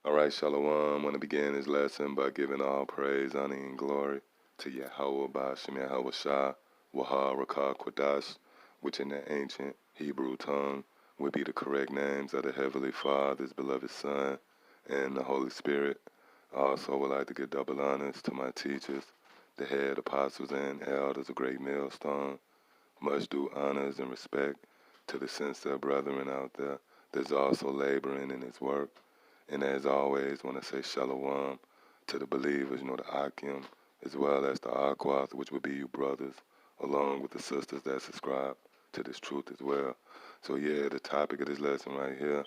All right, Shalom. I want to begin this lesson by giving all praise, honor, and glory to Yahweh Ba'ashem Yahweh Shah, Wahar Rakah Quadash, which in the ancient Hebrew tongue would be the correct names of the Heavenly Father, His beloved Son, and the Holy Spirit. I also would like to give double honors to my teachers, the head apostles and elders of Great Millstone. Much due honors and respect to the sincere brethren out there that's also laboring in His work. And as always, want to say shalom to the believers, the Akim, as well as the Aquath, which would be you brothers, along with the sisters that subscribe to this truth as well. So yeah, the topic of this lesson right here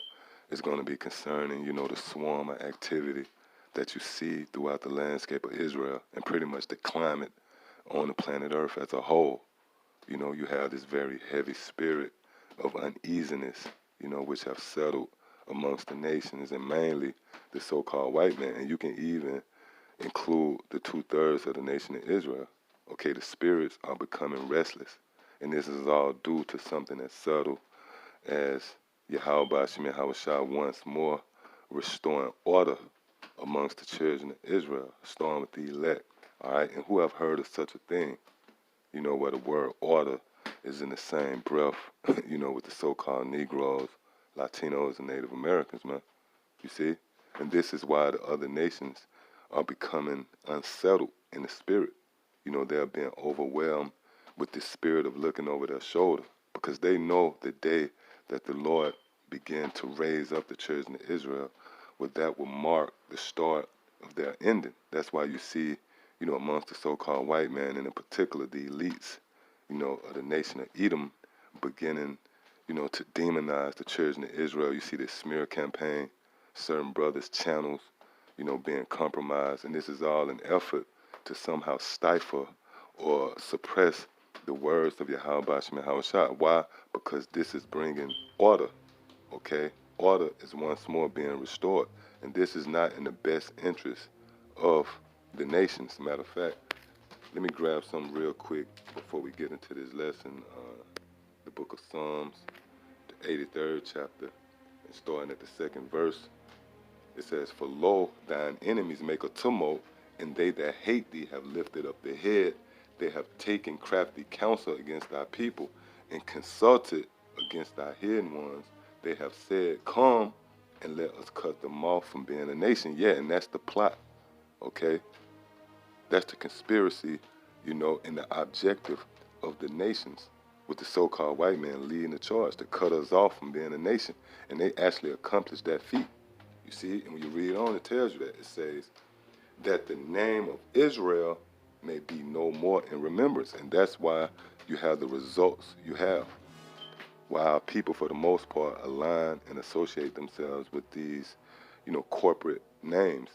is going to be concerning, the swarm of activity that you see throughout the landscape of Israel and pretty much the climate on the planet Earth as a whole. You have this very heavy spirit of uneasiness, which have settled amongst the nations and mainly the so-called white man. And you can even include the 2/3 of the nation of Israel. Okay, the spirits are becoming restless. And this is all due to something as subtle as Yahweh Ba'ashem Yahweh Shah once more restoring order amongst the children of Israel, starting with the elect. All right, and who have heard of such a thing? Where the word order is in the same breath, with the so-called Negroes, Latinos, and Native Americans, man. You see? And this is why the other nations are becoming unsettled in the spirit. They're being overwhelmed with the spirit of looking over their shoulder because they know the day that the Lord began to raise up the children of Israel, that will mark the start of their ending. That's why you see, amongst the so-called white man, and in particular the elites, of the nation of Edom, beginning, to demonize the children of Israel. You see this smear campaign, certain brothers' channels, being compromised, and this is all an effort to somehow stifle or suppress the words of Yahweh Ba'ashem Yahweh Shah. Why? Because this is bringing order, okay? Order is once more being restored, and this is not in the best interest of the nations. Matter of fact, let me grab something real quick before we get into this lesson. The book of Psalms, the 83rd chapter, and starting at the 2nd verse. It says, "For lo, thine enemies make a tumult, and they that hate thee have lifted up their head. They have taken crafty counsel against thy people, and consulted against thy hidden ones. They have said, Come, and let us cut them off from being a nation." Yeah, and that's the plot, okay? That's the conspiracy, and the objective of the nations, with the so-called white man leading the charge to cut us off from being a nation. And they actually accomplished that feat. You see, and when you read on, it tells you that. It says that the name of Israel may be no more in remembrance. And that's why you have the results you have. While people, for the most part, align and associate themselves with these, corporate names,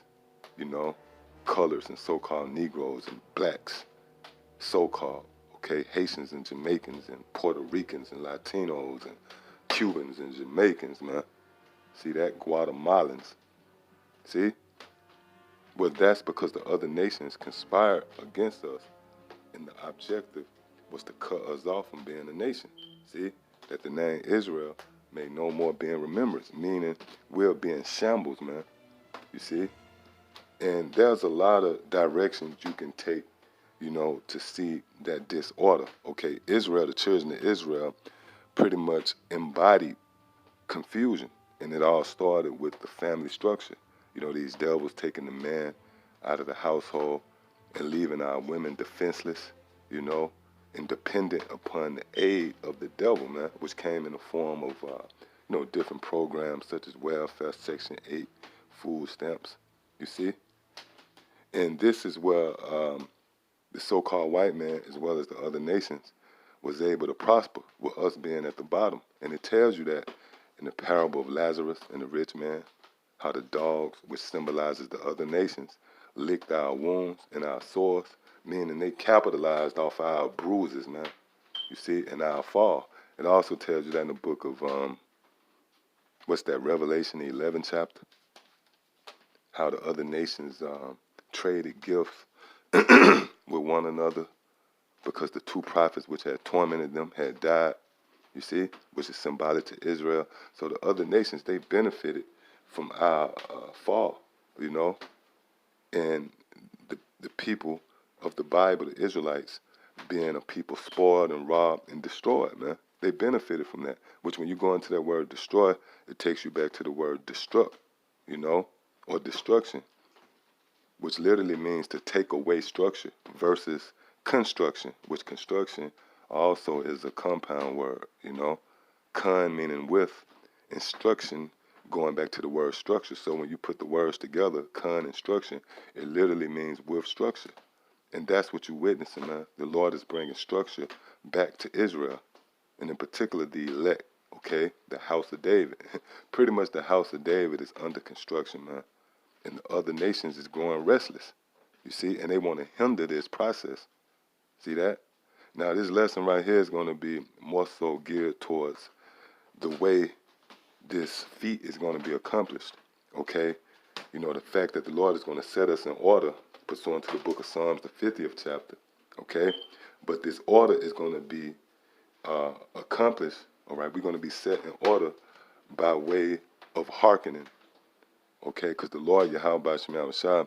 colors and so-called Negroes and blacks, so-called, okay, Haitians and Jamaicans and Puerto Ricans and Latinos and Cubans and Jamaicans, man. See that? Guatemalans. See? Well, that's because the other nations conspired against us, and the objective was to cut us off from being a nation. See? That the name Israel may no more be in remembrance, meaning we'll be in shambles, man. You see? And there's a lot of directions you can take, to see that disorder. Okay, Israel, the children of Israel, pretty much embodied confusion. And it all started with the family structure. These devils taking the man out of the household and leaving our women defenseless, and dependent upon the aid of the devil, man, which came in the form of, different programs such as welfare, Section 8, food stamps, you see? And this is where the so-called white man, as well as the other nations, was able to prosper, with us being at the bottom. And it tells you that in the parable of Lazarus and the rich man, how the dogs, which symbolizes the other nations, licked our wounds and our sores, meaning they capitalized off our bruises, man. You see, and our fall. It also tells you that in the book of, Revelation, the 11th chapter, how the other nations traded gifts with one another because the two prophets which had tormented them had died, you see, which is symbolic to Israel. So the other nations, they benefited from our fall, you know, and the people of the Bible, the Israelites, being a people spoiled and robbed and destroyed, man. They benefited from that, which when you go into that word destroy, it takes you back to the word destruct, you know, or destruction, which literally means to take away structure versus construction, which construction also is a compound word, you know. Con meaning with, instruction going back to the word structure. So when you put the words together, con instruction, it literally means with structure. And that's what you're witnessing, man. The Lord is bringing structure back to Israel, and in particular the elect, okay? The house of David. Pretty much the house of David is under construction, man. And the other nations is growing restless, you see? And they want to hinder this process. See that? Now, this lesson right here is going to be more so geared towards the way this feat is going to be accomplished, okay? You know, the fact that the Lord is going to set us in order pursuant to the book of Psalms, the 50th chapter, okay? But this order is going to be accomplished, all right? We're going to be set in order by way of hearkening, okay? Because the Lord, Yahweh Shema Shah,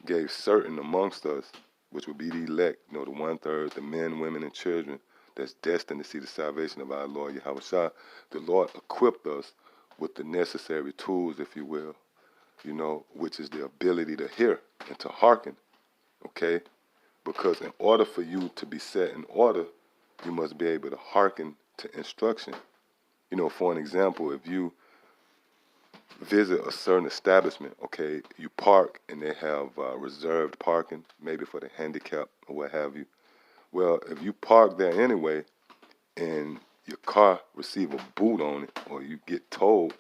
gave certain amongst us, which would be the elect, you know, the 1/3, the men, women, and children that's destined to see the salvation of our Lord Yahweh Shah. The Lord equipped us with the necessary tools, if you will, you know, which is the ability to hear and to hearken, okay? Because in order for you to be set in order, you must be able to hearken to instruction. You know, for an example, if you visit a certain establishment, okay, you park and they have reserved parking, maybe for the handicapped or what have you. Well, if you park there anyway and your car receive a boot on it or you get towed,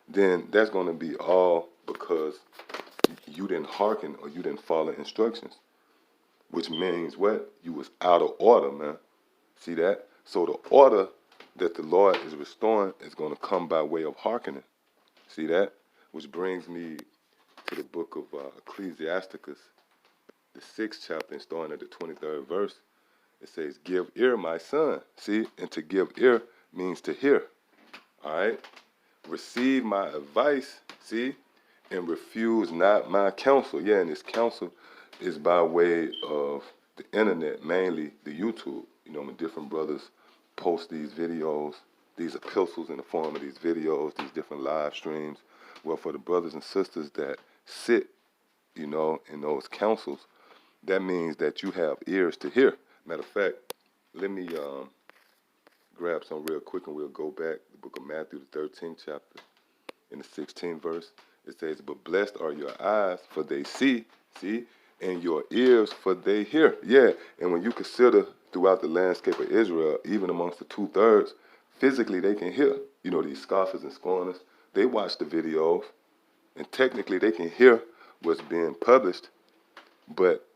then that's going to be all because you didn't hearken or you didn't follow instructions, which means what? You was out of order, man. See that? So the order that the Lord is restoring is going to come by way of hearkening. See that? Which brings me to the book of Ecclesiasticus, the 6th chapter, and starting at the 23rd verse. It says, give ear, my son. See? And to give ear means to hear. All right? Receive my advice, see? And refuse not my counsel. Yeah, and this counsel is by way of the internet, mainly the YouTube. You know, when different brothers post these videos, these epistles in the form of these videos, these different live streams. Well, for the brothers and sisters that sit, you know, in those councils, that means that you have ears to hear. Matter of fact, let me grab some real quick and we'll go back. The book of Matthew, the 13th chapter, in the 16th verse. It says, but blessed are your eyes, for they see, and your ears, for they hear. Yeah, and when you consider throughout the landscape of Israel, even amongst the 2/3, physically they can hear. You know, these scoffers and scorners, they watch the videos, and technically they can hear what's being published, but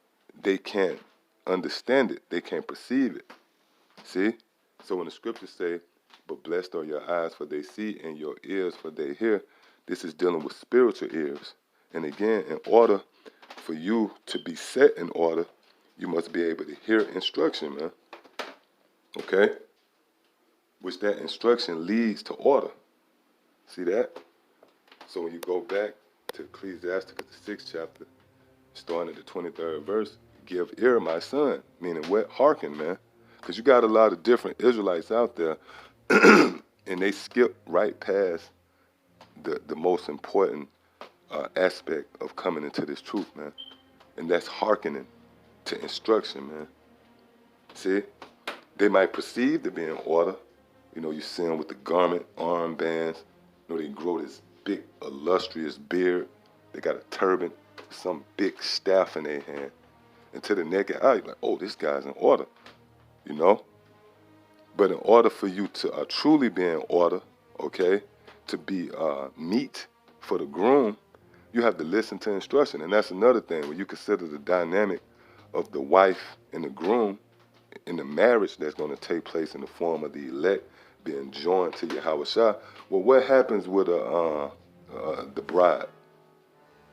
they can't understand it. They can't perceive it. See? So when the scriptures say, but blessed are your eyes, for they see, and your ears, for they hear, this is dealing with spiritual ears. And again, in order for you to be set in order, you must be able to hear instruction, man. Okay? Which that instruction leads to order. See that? So when you go back to Ecclesiasticus, the 6th chapter, starting at the 23rd verse, give ear, my son, meaning what? Hearken, man. Because you got a lot of different Israelites out there, and they skip right past the most important aspect of coming into this truth, man. And that's hearkening to instruction, man. See? They might perceive to be in order. You know, you see them with the garment, armbands. You know, they grow this big, illustrious beard. They got a turban, some big staff in their hand. And to the naked eye, you're like, oh, this guy's in order, you know? But in order for you to truly be in order, okay, to be meat for the groom, you have to listen to instruction. And that's another thing. When you consider the dynamic of the wife and the groom in the marriage that's going to take place in the form of the elect being joined to Yahweh Shah, well, what happens with the bride?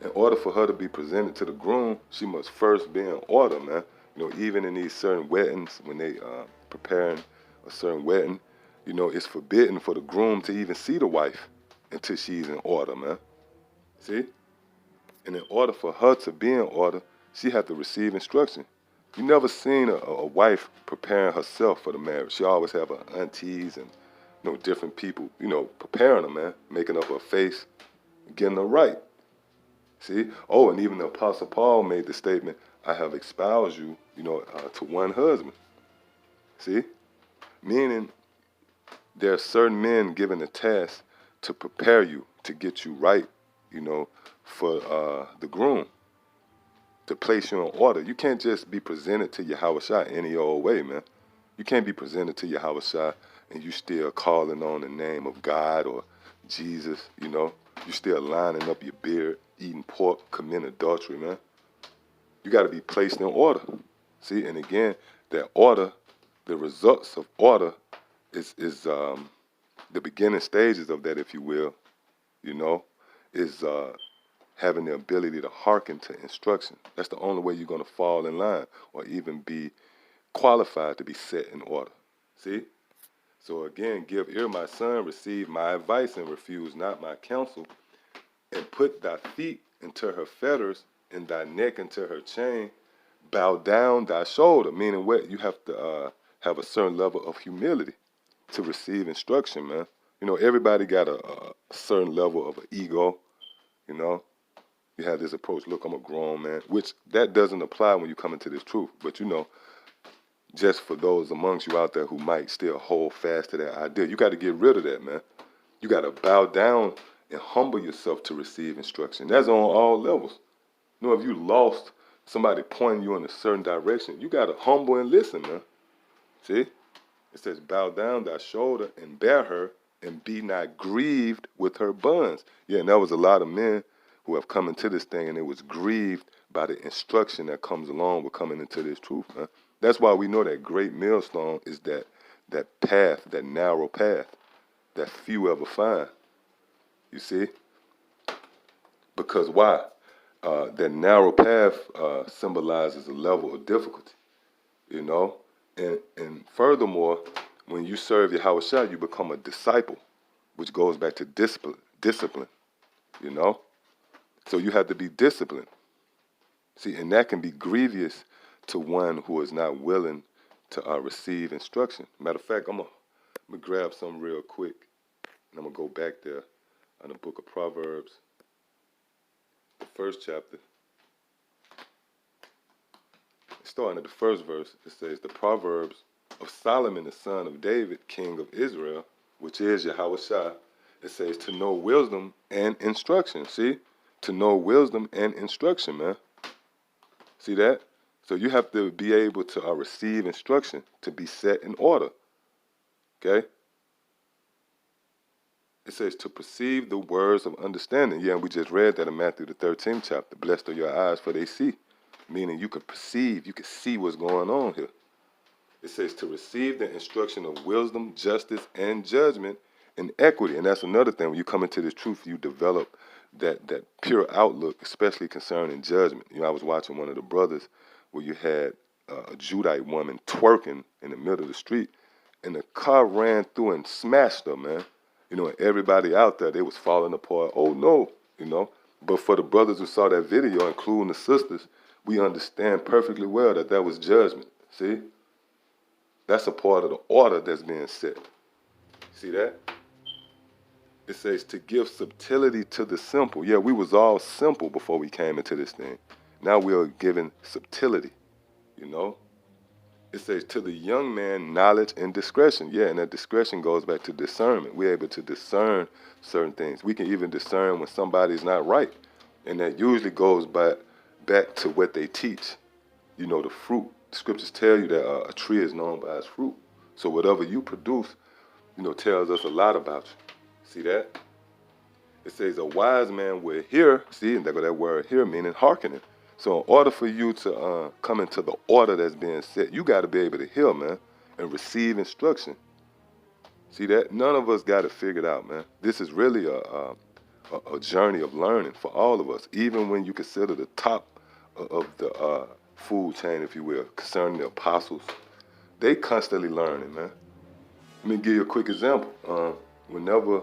In order for her to be presented to the groom, she must first be in order, man. You know, even in these certain weddings, when they preparing a certain wedding, you know, it's forbidden for the groom to even see the wife until she's in order, man. See? And in order for her to be in order, she had to receive instruction. You never seen a wife preparing herself for the marriage. She always have her aunties and different people, preparing her, man, making up her face, getting her right. See? Oh, and even the Apostle Paul made the statement, I have espoused you, to one husband. See? Meaning there are certain men given a task to prepare you, to get you right, for the groom, to place you in order. You can't just be presented to Yahushua any old way, man. You can't be presented to Yahushua and you still calling on the name of God or Jesus, You still lining up your beard, eating pork, committing adultery, man. You got to be placed in order. See, and again, that order, the results of order is the beginning stages of that, if you will, is having the ability to hearken to instruction. That's the only way you're going to fall in line or even be qualified to be set in order. See? So again, give ear, my son, receive my advice and refuse not my counsel, and put thy feet into her fetters and thy neck into her chain. Bow down thy shoulder, meaning what? You have to have a certain level of humility to receive instruction, man. Everybody got a certain level of an ego, you know. You have this approach, look, I'm a grown man, which that doesn't apply when you come into this truth. But, just for those amongst you out there who might still hold fast to that idea, you got to get rid of that, man. You got to bow down and humble yourself to receive instruction. That's on all levels. If you lost somebody pointing you in a certain direction, you got to humble and listen, man. See? It says, bow down thy shoulder and bear her and be not grieved with her bonds. Yeah, and there was a lot of men who have come into this thing and it was grieved by the instruction that comes along with coming into this truth, man. That's why we know that great millstone is that path, that narrow path, that few ever find. You see? Because why? That narrow path symbolizes a level of difficulty, And furthermore, when you serve Yahushua, you become a disciple, which goes back to discipline, So you have to be disciplined. See, and that can be grievous to one who is not willing to receive instruction. Matter of fact, I'm gonna grab something real quick, and I'm gonna go back there in the book of Proverbs, the first chapter. Starting at the first verse, it says, the Proverbs of Solomon, the son of David, king of Israel, which is Yahushua. It says to know wisdom and instruction. See? To know wisdom and instruction, man. See that? So you have to be able to receive instruction to be set in order. Okay? It says to perceive the words of understanding. Yeah, and we just read that in Matthew the 13th chapter. Blessed are your eyes for they see. Meaning you can perceive, you can see what's going on here. It says to receive the instruction of wisdom, justice, and judgment, and equity. And that's another thing. When you come into this truth, you develop that pure outlook, especially concerning judgment. I was watching one of the brothers where you had a Judite woman twerking in the middle of the street, and the car ran through and smashed her, man. And everybody out there, they was falling apart. Oh, no, But for the brothers who saw that video, including the sisters, we understand perfectly well that was judgment. See? That's a part of the order that's being set. See that? It says to give subtlety to the simple. Yeah, we was all simple before we came into this thing. Now we are given subtlety, It says to the young man knowledge and discretion. Yeah, and that discretion goes back to discernment. We're able to discern certain things. We can even discern when somebody's not right. And that usually goes back to what they teach. The fruit. The scriptures tell you that a tree is known by its fruit. So whatever you produce, tells us a lot about you. See that? It says a wise man will hear. See, and that word hear meaning hearkening. So in order for you to come into the order that's being set, you got to be able to hear, man, and receive instruction. See that? None of us got it figured out, man. This is really a journey of learning for all of us, even when you consider the top of the food chain, if you will, concerning the apostles. They constantly learning, man. Let me give you a quick example. Whenever,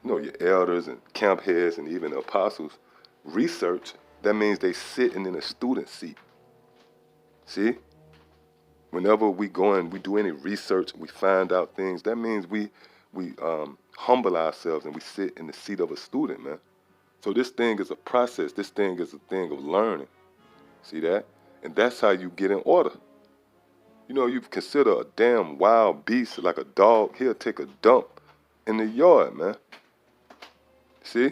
your elders and camp heads and even the apostles research, that means they sitting in a student seat. See? Whenever we go and we do any research, we find out things, that means we humble ourselves and we sit in the seat of a student, man. So this thing is a process. This thing is a thing of learning. See that? And that's how you get in order. You consider a damn wild beast like a dog, he'll take a dump in the yard, man. See?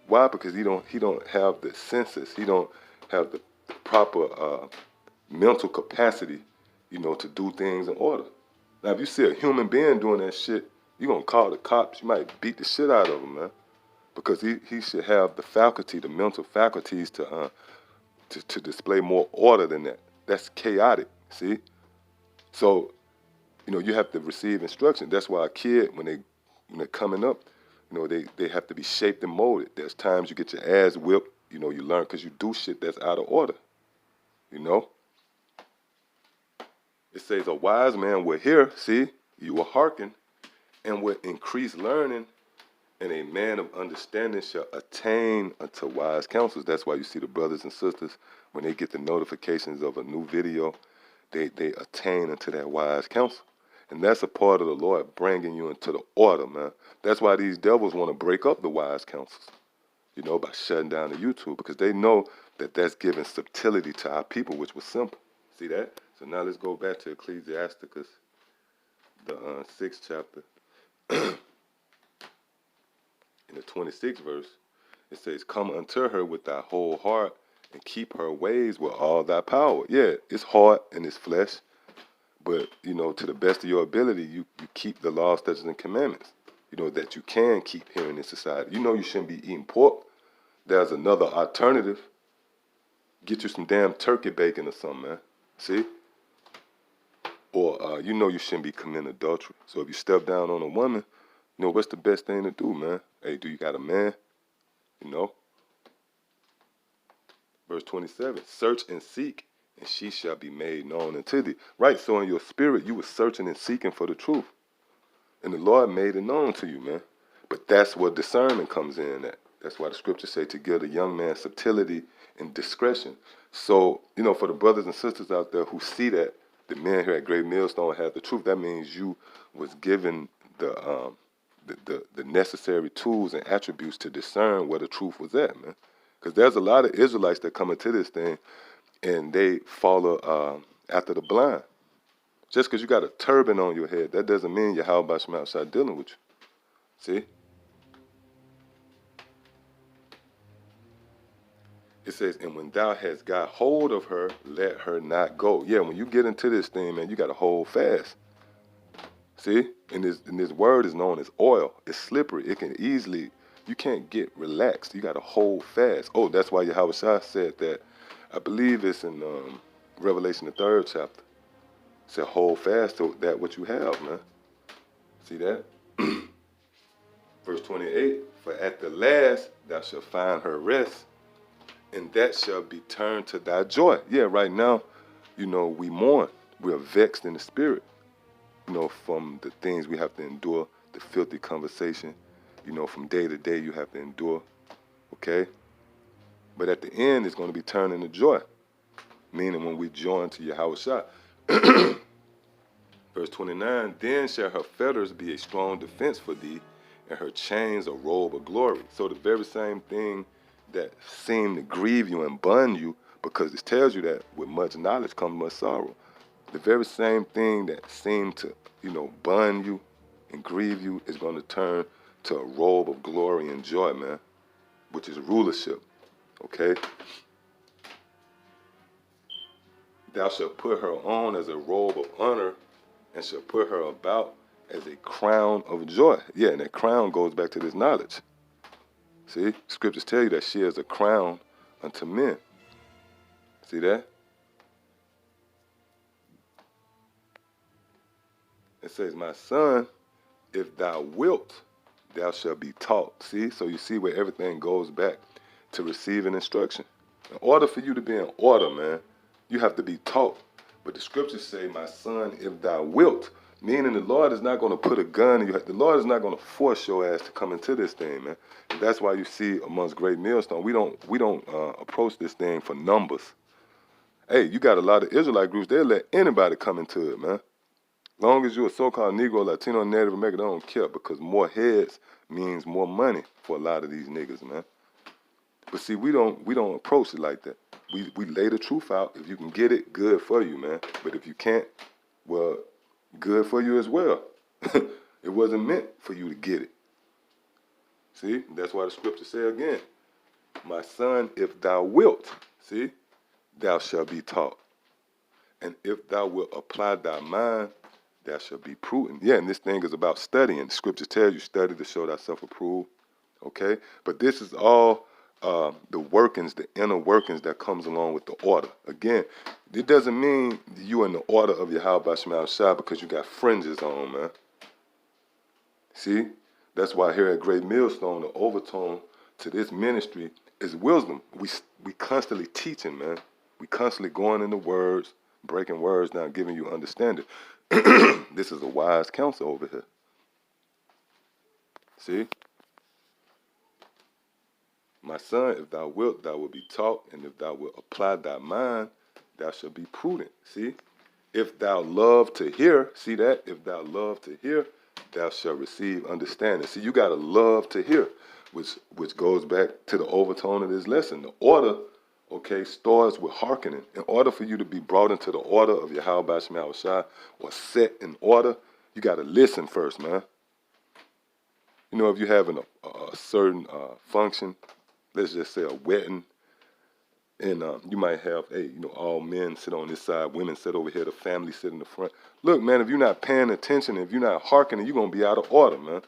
Why? Because he don't have the senses. He don't have the proper mental capacity, to do things in order. Now, if you see a human being doing that shit, you're going to call the cops. You might beat the shit out of him, man. Because he should have the faculty, the mental faculties to display more order than that. That's chaotic, see? So, you have to receive instruction. That's why a kid, when they're coming up, they have to be shaped and molded. There's times you get your ass whipped, you learn because you do shit that's out of order, It says a wise man will hear, see, you will hearken, and will increase learning, and a man of understanding shall attain unto wise counsels. That's why you see the brothers and sisters, when they get the notifications of a new video, they attain unto that wise counsel. And that's a part of the Lord bringing you into the order, man. That's why these devils want to break up the wise counsels, by shutting down the YouTube, because they know that that's giving subtlety to our people, which was simple. See that? So now let's go back to Ecclesiasticus, the 6th chapter. In the 26th verse, it says, come unto her with thy whole heart, and keep her ways with all thy power. Yeah, it's hard in this flesh, but, to the best of your ability, you keep the laws, statutes, and commandments, that you can keep here in this society. You shouldn't be eating pork. There's another alternative. Get you some damn turkey bacon or something, man. See? Or, you shouldn't be committing adultery. So if you step down on a woman, what's the best thing to do, man? Hey, do you got a man? Verse 27, search and seek, and she shall be made known unto thee. Right, so in your spirit, you were searching and seeking for the truth. And the Lord made it known to you, man. But that's where discernment comes in at. That's why the scriptures say to give a young man subtlety and discretion. So, for the brothers and sisters out there who see that the men here at Great Millstone have the truth, that means you was given the necessary tools and attributes to discern where the truth was at, man. Because there's a lot of Israelites that come into this thing and they follow after the blind. Just because you got a turban on your head, that doesn't mean Yahweh Shem outside dealing with you. See? It says, and when thou hast got hold of her, let her not go. Yeah, when you get into this thing, man, you got to hold fast. See? And this word is known as oil. It's slippery. It can easily, you can't get relaxed. You got to hold fast. Oh, that's why Yahweh Shah said that. I believe it's in Revelation, the 3rd chapter. It said, hold fast to that what you have, man. See that? Verse 28, for at the last thou shalt find her rest, and that shall be turned to thy joy. Yeah, right now, we mourn. We are vexed in the spirit, from the things we have to endure, the filthy conversation, from day to day you have to endure, okay? But at the end, it's going to be turned into joy, meaning when we join to Yahweh Shah. Verse 29, then shall her fetters be a strong defense for thee, and her chains a robe of glory. So the very same thing that seemed to grieve you and bun you, because it tells you that with much knowledge comes much sorrow. The very same thing that seemed to, bun you and grieve you is going to turn to a robe of glory and joy, man, which is rulership, okay? Thou shalt put her on as a robe of honor, and shall put her about as a crown of joy. Yeah, and that crown goes back to this knowledge. See, scriptures tell you that she is a crown unto men. See that? It says, my son, if thou wilt, thou shalt be taught. See, so you see where everything goes back to receiving instruction. In order for you to be in order, man, you have to be taught. But the scriptures say, my son, if thou wilt, Meaning the Lord is not going to put a gun in you. The Lord is not going to force your ass to come into this thing, man. And that's why you see amongst Great Millstone, we don't approach this thing for numbers. Hey, you got a lot of Israelite groups. They'll let anybody come into it, man. Long as you're a so-called Negro, Latino, Native American, they don't care because more heads means more money for a lot of these niggas, man. But see, we don't approach it like that. We lay the truth out. If you can get it, good for you, man. But if you can't, well, good for you as well. It wasn't meant for you to get it. See, that's why the scripture say again, my son, if thou wilt, see, thou shalt be taught. And if thou wilt apply thy mind, thou shalt be prudent. Yeah, and this thing is about studying. The scripture tells you, study to show thyself approved. Okay? But this is all the workings, the inner workings that comes along with the order. Again, it doesn't mean you in the order of Yahweh Shema Shai because you got fringes on, man. See? That's why here at Great Millstone, the overtone to this ministry is wisdom. We constantly teaching, man. We constantly going into words, breaking words down, giving you understanding. This is a wise counsel over here. See? My son, if thou wilt, thou wilt be taught, and if thou wilt apply thy mind, thou shalt be prudent. See? If thou love to hear, see that? If thou love to hear, thou shalt receive understanding. See, you got to love to hear, which goes back to the overtone of this lesson. The order, okay, starts with hearkening. In order for you to be brought into the order of Yahweh Shema Shai or set in order, you got to listen first, man. You know, if you're having a certain function, let's just say a wedding, and you might have, hey, you know, all men sit on this side, women sit over here, the family sit in the front. Look, man, if you're not paying attention, if you're not hearkening, you're going to be out of order, man.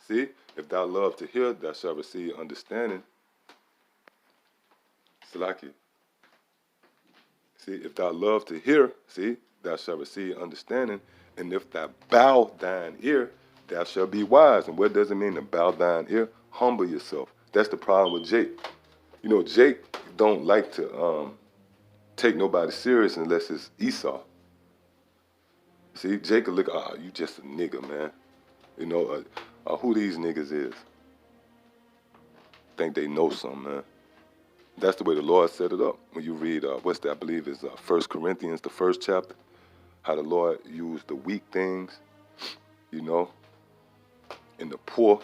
See, if thou love to hear, thou shalt receive understanding. Salaki. See, if thou love to hear, see, thou shalt receive understanding. And if thou bow thine ear, thou shalt be wise. And what does it mean to bow thine ear? Humble yourself. That's the problem with Jake. You know, Jake don't like to take nobody serious unless it's Esau. See, Jake will look, you just a nigga, man. You know, who these niggas is. Think they know something, man. That's the way the Lord set it up. When you read, what's that, I believe is 1 Corinthians, the 1st chapter, how the Lord used the weak things, you know, and the poor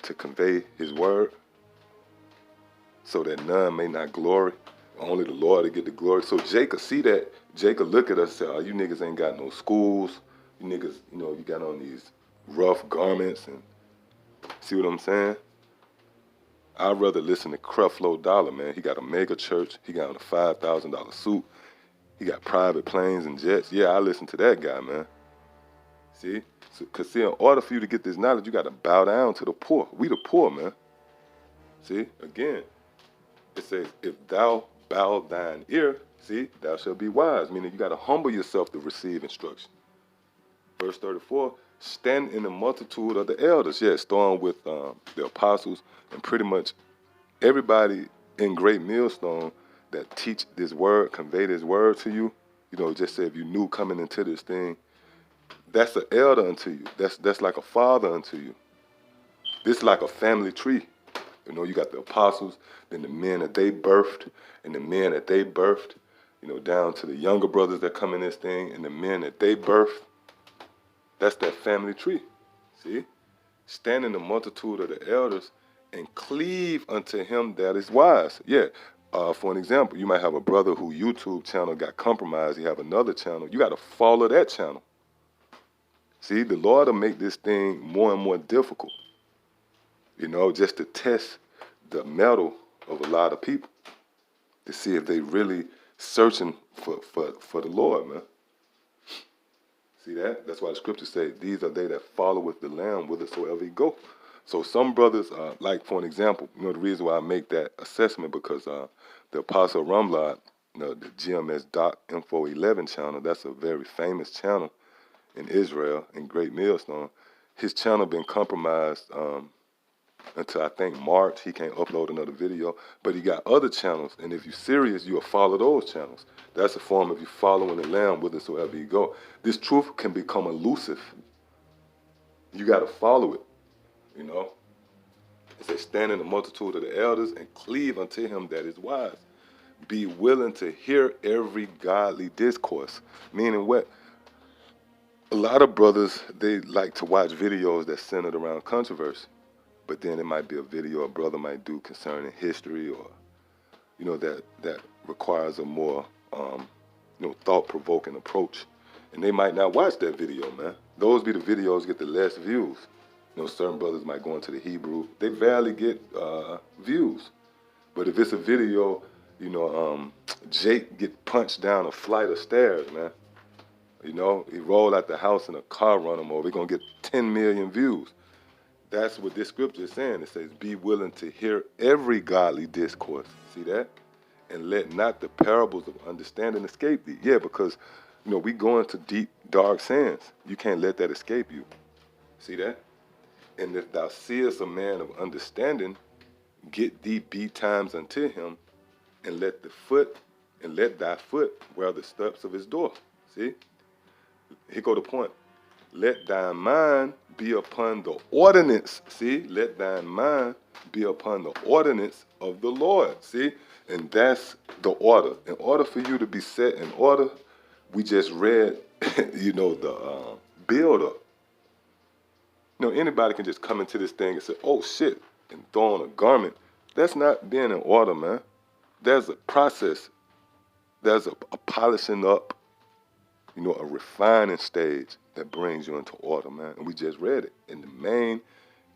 to convey his word so that none may not glory. Only the Lord to get the glory. So Jacob see that. Jacob look at us and say, you niggas ain't got no schools. You niggas, you know, you got on these rough garments. And see what I'm saying? I'd rather listen to Creflo Dollar, man. He got a mega church. He got on a $5,000 suit. He got private planes and jets. Yeah, I listen to that guy, man. See? Because, see, in order for you to get this knowledge, you got to bow down to the poor. We the poor, man. See? Again, it says, if thou bow thine ear, see, thou shalt be wise. Meaning you got to humble yourself to receive instruction. Verse 34, stand in the multitude of the elders. Yeah, starting with the apostles and pretty much everybody in Great Millstone that teach this word, convey this word to you. You know, just say if you knew coming into this thing, that's an elder unto you. That's like a father unto you. This is like a family tree. You know, you got the apostles, then the men that they birthed, and the men that they birthed, you know, down to the younger brothers that come in this thing, and the men that they birthed. That's that family tree. See? Stand in the multitude of the elders and cleave unto him that is wise. Yeah. For an example, you might have a brother whose YouTube channel got compromised. You have another channel. You got to follow that channel. See, the Lord will make this thing more and more difficult, you know, just to test the mettle of a lot of people to see if they really searching for the Lord, man. See that? That's why the scriptures say, these are they that follow with the Lamb whithersoever he go. So some brothers, like for an example, you know, the reason why I make that assessment because the Apostle Rumblad, you know, the GMS.info 11 channel, that's a very famous channel in Israel, in Great Millstone. His channel been compromised until I think March. He can't upload another video, but he got other channels. And if you're serious, you'll follow those channels. That's a form of you following the Lamb whithersoever you go. This truth can become elusive. You got to follow it, you know. It says, stand in the multitude of the elders and cleave unto him that is wise. Be willing to hear every godly discourse. Meaning what? A lot of brothers, they like to watch videos that's centered around controversy. But then it might be a video a brother might do concerning history, or, you know, that requires a more, thought-provoking approach. And they might not watch that video, man. Those be the videos get the less views. You know, certain brothers might go into the Hebrew. They barely get views. But if it's a video, you know, Jake get punched down a flight of stairs, man. You know, he rolled out the house and a car run him over. We're going to get 10 million views. That's what this scripture is saying. It says, be willing to hear every godly discourse. See that? And let not the parables of understanding escape thee. Yeah, because, you know, we go into deep, dark sands. You can't let that escape you. See that? And if thou seest a man of understanding, get thee betimes unto him, and let thy foot wear the steps of his door. See? Here go the point. Let thy mind be upon the ordinance. See? Let thy mind be upon the ordinance of the Lord. See? And that's the order. In order for you to be set in order, we just read, you know, the build-up. You know, anybody can just come into this thing and say, oh, shit, and throw on a garment. That's not being in order, man. There's a process. There's a polishing up, you know, a refining stage that brings you into order, man. And we just read it. And the main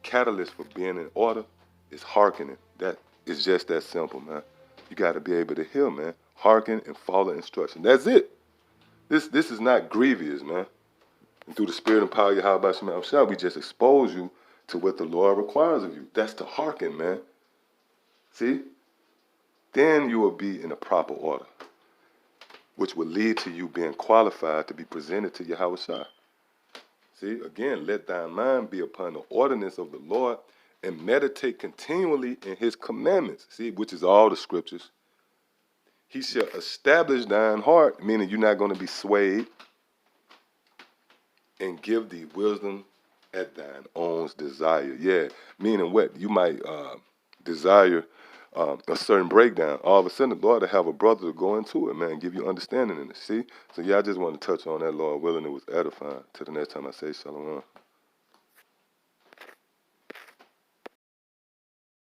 catalyst for being in order is hearkening. That is just that simple, man. You got to be able to hear, man. Hearken and follow instruction. That's it. This is not grievous, man. And through the spirit and power of Yahweh Shem Shah, we just expose you to what the Lord requires of you. That's to hearken, man. See? Then you will be in a proper order, which will lead to you being qualified to be presented to Yahweh Shah. See? Again, let thy mind be upon the ordinance of the Lord and meditate continually in his commandments. See? Which is all the scriptures. He shall establish thine heart, meaning you're not going to be swayed, and give thee wisdom at thine own desire. Yeah, meaning what? You might desire a certain breakdown. All of a sudden, the Lord will have a brother to go into it, man, and give you understanding in it. See? So, yeah, I just want to touch on that, Lord willing. It was edifying. Till the next time I say shalom.